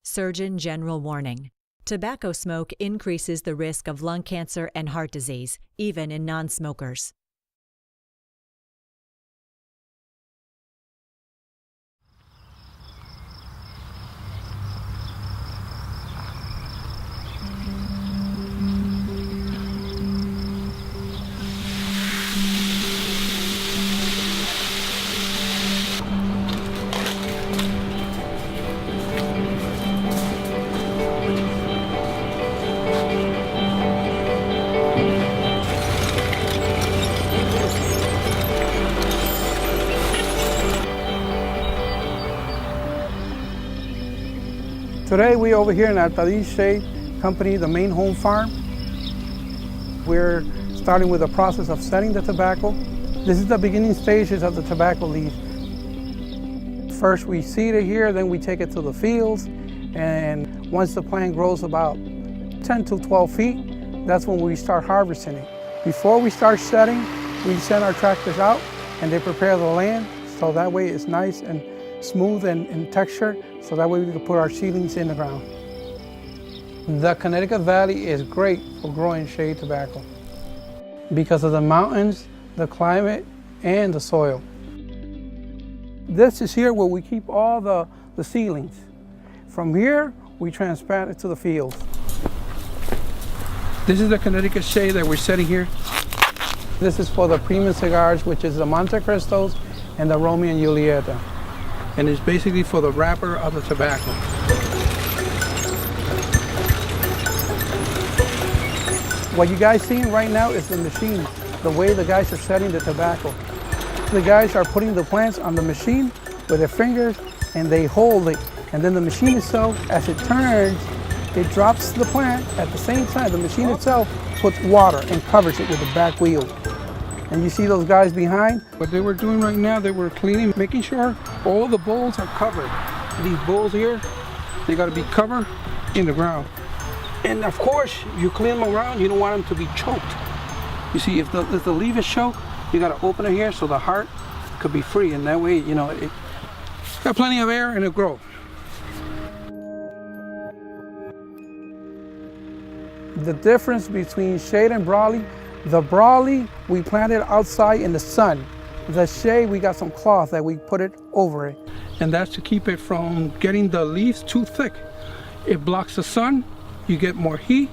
Surgeon General warning. Tobacco smoke increases the risk of lung cancer and heart disease, even in non-smokers. Today we're over here in our Shade company, the main home farm. We're starting with the process of setting the tobacco. This is the beginning stages of the tobacco leaf. First we seed it here, then we take it to the fields, and once the plant grows about 10 to 12 feet, that's when we start harvesting it. Before we start setting, we send our tractors out and they prepare the land so that way it's nice and smooth and in texture, so that way we can put our seedlings in the ground. The Connecticut Valley is great for growing shade tobacco because of the mountains, the climate, and the soil. This is here where we keep all the seedlings. From here, we transplant it to the fields. This is the Connecticut shade that we're setting here. This is for the premium cigars, which is the Montecristos and the Romeo and Julieta. And it's basically for the wrapper of the tobacco. What you guys seeing right now is the machine, the way the guys are setting the tobacco. The guys are putting the plants on the machine with their fingers and they hold it. And then the machine itself, as it turns, it drops the plant. At the same time, the machine itself puts water and covers it with the back wheel. And you see those guys behind? What they were doing right now, they were cleaning, making sure all the bowls are covered. These bowls here, they gotta be covered in the ground. And of course, you clean them around, you don't want them to be choked. You see, if the leaf is choked, you gotta open it here so the heart could be free, and that way, you know, it got plenty of air and it'll grow. The difference between shade and broadleaf, the broadleaf, we plant it outside in the sun. The shade, we got some cloth that we put it over it. And that's to keep it from getting the leaves too thick. It blocks the sun, you get more heat,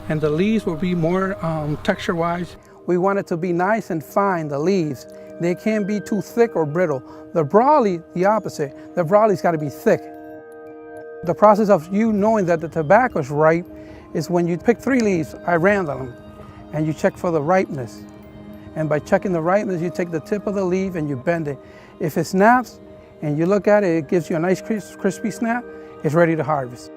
and the leaves will be more texture-wise. We want it to be nice and fine, the leaves. They can't be too thick or brittle. The broadleaf, the opposite. The broadleaf's gotta be thick. The process of you knowing that the tobacco is ripe is when you pick 3 leaves, I random them, and you check for the ripeness. And by checking the ripeness, you take the tip of the leaf and you bend it. If it snaps and you look at it, it gives you a nice crispy snap, it's ready to harvest.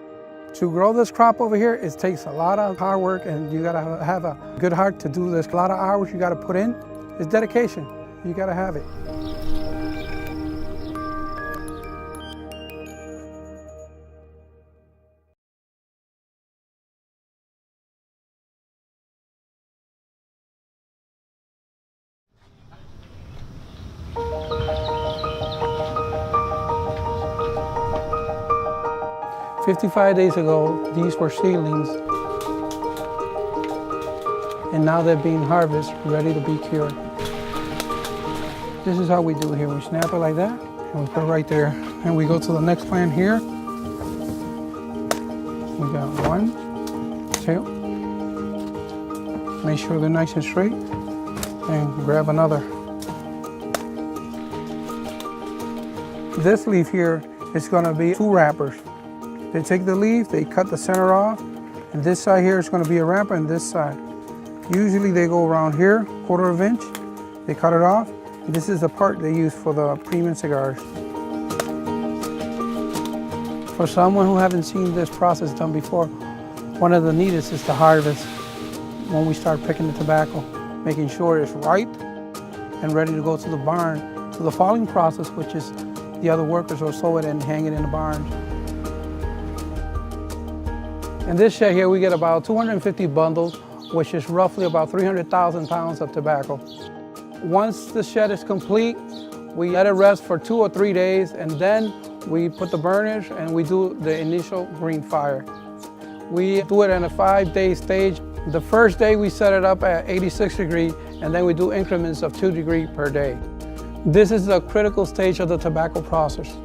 To grow this crop over here, it takes a lot of hard work, and you gotta have a good heart to do this. A lot of hours you gotta put in. It's dedication, you gotta have it. "55 days ago, these were seedlings, and now they're being harvested, ready to be cured." This is how we do it here. We snap it like that, and we put it right there. And we go to the next plant here. We got 1, 2. Make sure they're nice and straight, and grab another. This leaf here is gonna be 2 wrappers. They take the leaf, they cut the center off, and this side here is going to be a wrapper, and this side. Usually they go around here, 1/4 inch, they cut it off, and this is the part they use for the premium cigars. For someone who haven't seen this process done before, one of the neatest is to harvest when we start picking the tobacco, making sure it's ripe and ready to go to the barn, to the falling process, which is the other workers will sew it and hang it in the barn. In this shed here, we get about 250 bundles, which is roughly about 300,000 pounds of tobacco. Once the shed is complete, we let it rest for 2 or 3 days, and then We put the burners and we do the initial green fire. We do it in a 5-day stage. The first day we set it up at 86 degrees, and then we do increments of 2 degrees per day. This is the critical stage of the tobacco process,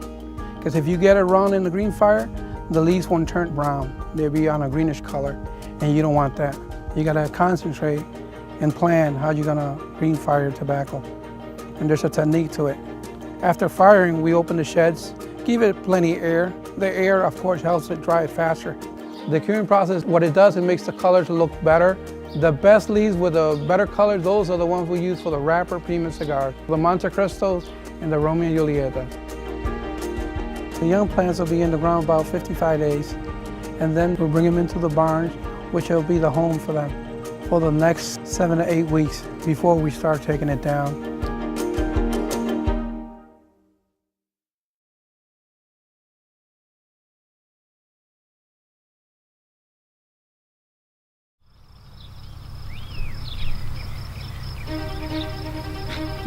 because if you get it wrong in the green fire, the leaves won't turn brown. They'll be on a greenish color, and you don't want that. You gotta concentrate and plan how you're gonna green fire your tobacco. And there's a technique to it. After firing, we open the sheds, give it plenty of air. The air, of course, helps it dry faster. The curing process, what it does, it makes the colors look better. The best leaves with the better colors, those are the ones we use for the wrapper premium cigars, the Montecristos and the Romeo and Julieta. The young plants will be in the ground about 55 days, and then we'll bring them into the barns, which will be the home for them for the next 7 to 8 weeks before we start taking it down.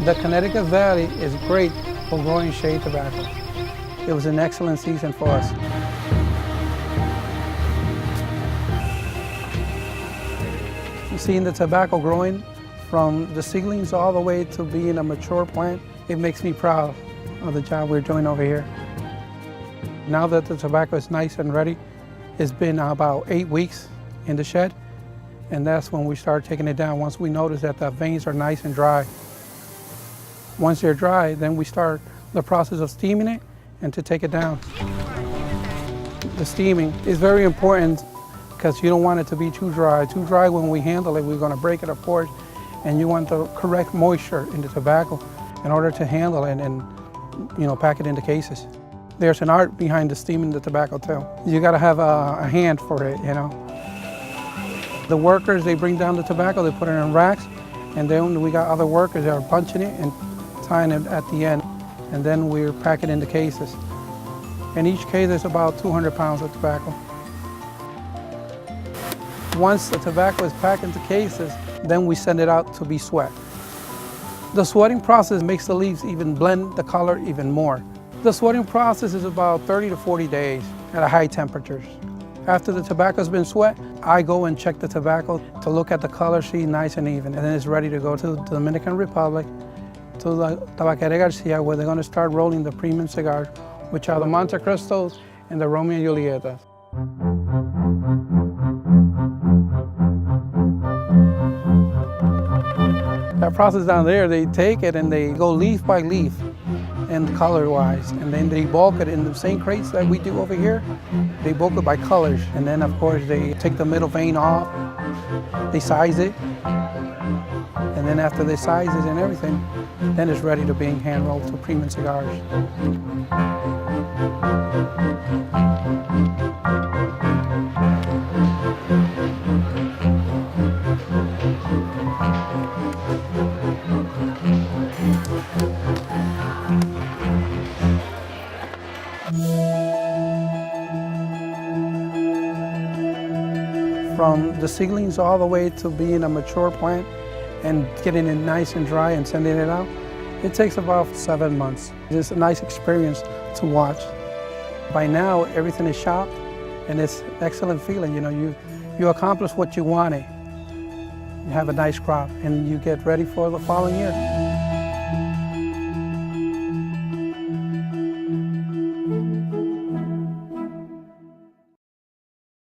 The Connecticut Valley is great for growing shade tobacco. It was an excellent season for us. Seeing the tobacco growing from the seedlings all the way to being a mature plant, it makes me proud of the job we're doing over here. Now that the tobacco is nice and ready, it's been about 8 weeks in the shed, and that's when we start taking it down, once we notice that the veins are nice and dry. Once they're dry, then we start the process of steaming it and to take it down. The steaming is very important because you don't want it to be too dry. Too dry when we handle it, we're going to break it apart, and you want the correct moisture in the tobacco in order to handle it and pack it into cases. There's an art behind the steaming the tobacco too. You got to have a hand for it, The workers, they bring down the tobacco, they put it in racks, and then we got other workers that are punching it and tying it at the end, and then we're packing it into cases. In each case, there's about 200 pounds of tobacco. Once the tobacco is packed into cases, then we send it out to be sweat. The sweating process makes the leaves even blend the color even more. The sweating process is about 30 to 40 days at high temperatures. After the tobacco's been sweat, I go and check the tobacco to look at the color sheet nice and even, and then it's ready to go to the Dominican Republic, to the Tabaqueria Garcia, where they're going to start rolling the premium cigars, which are the Montecristos and the Romeo and Julietas. That process down there, they take it and they go leaf by leaf and color-wise, and then they bulk it in the same crates that we do over here. They bulk it by colors, and then of course they take the middle vein off, they size it, and then after they size it and everything, then it's ready to be hand-rolled to premium cigars. From the seedlings all the way to being a mature plant and getting it nice and dry and sending it out, it takes about 7 months. It's a nice experience to watch. By now, everything is chopped, and it's an excellent feeling. You accomplish what you wanted. You have a nice crop, and you get ready for the following year.